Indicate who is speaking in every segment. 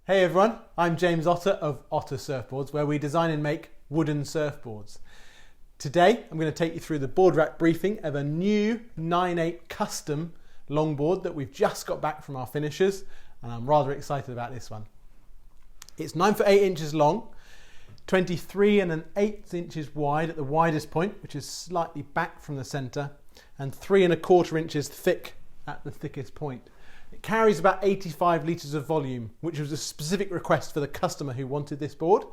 Speaker 1: Hey everyone, I'm James Otter of Otter Surfboards, where we design and make wooden surfboards. Today I'm going to take you through the board rack briefing of a new 9/8 custom longboard that we've just got back from our finishers, and I'm rather excited about this one. It's 9 foot 8 inches long, 23 1/8 inches wide at the widest point, which is slightly back from the centre, and 3 1/4 inches thick at the thickest point. It carries about 85 litres of volume, which was a specific request for the customer who wanted this board.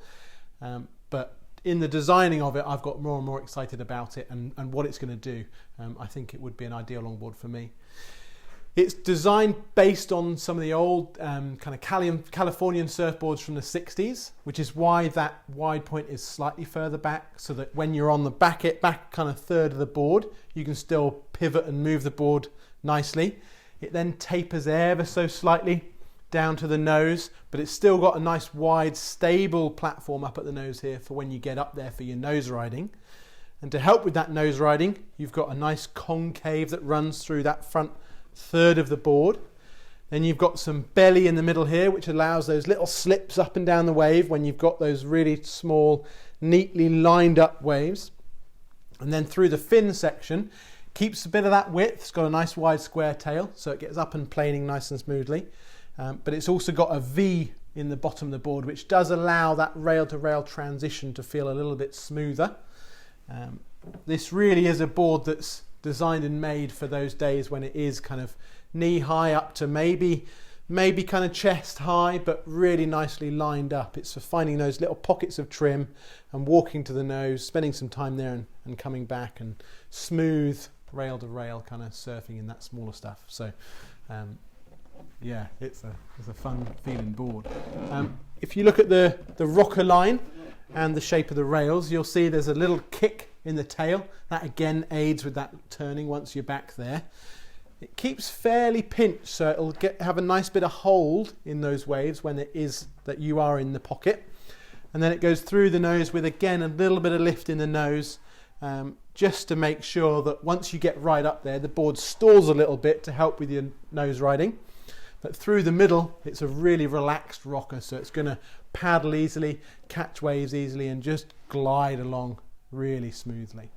Speaker 1: But in the designing of it, I've got more and more excited about it and what it's going to do. I think it would be an ideal longboard for me. It's designed based on some of the old kind of Californian surfboards from the 60s, which is why that wide point is slightly further back, so that when you're on the back kind of third of the board, you can still pivot and move the board nicely. It then tapers ever so slightly down to the nose, but it's still got a nice wide stable platform up at the nose here for when you get up there for your nose riding. And to help with that nose riding, you've got a nice concave that runs through that front third of the board. Then you've got some belly in the middle here, which allows those little slips up and down the wave when you've got those really small, neatly lined up waves. And then through the fin section, keeps a bit of that width. It's got a nice wide square tail, so it gets up and planing nice and smoothly. But it's also got a V in the bottom of the board, which does allow that rail to rail transition to feel a little bit smoother. This really is a board that's designed and made for those days when it is kind of knee high up to maybe kind of chest high, but really nicely lined up. It's for finding those little pockets of trim and walking to the nose, spending some time there and coming back, and smooth rail to rail kind of surfing in that smaller stuff. So yeah, it's a fun feeling board. If you look at the rocker line and the shape of the rails, you'll see there's a little kick in the tail. That again aids with that turning once you're back there. It keeps fairly pinched, so it'll have a nice bit of hold in those waves when it is that you are in the pocket. And then it goes through the nose with, again, a little bit of lift in the nose, just to make sure that once you get right up there, the board stalls a little bit to help with your nose riding. But through the middle, it's a really relaxed rocker, so it's going to paddle easily, catch waves easily, and just glide along really smoothly.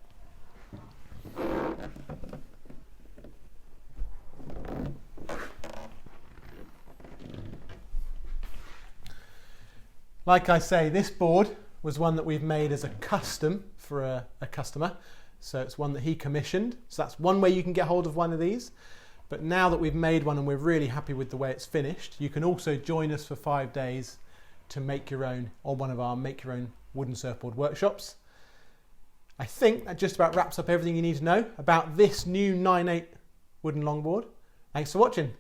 Speaker 1: Like I say, this board was one that we've made as a custom for a customer. So it's one that he commissioned. So that's one way you can get hold of one of these. But now that we've made one and we're really happy with the way it's finished, you can also join us for 5 days to make your own, or one of our make your own wooden surfboard workshops. I think that just about wraps up everything you need to know about this new 9/8 wooden longboard. Thanks for watching.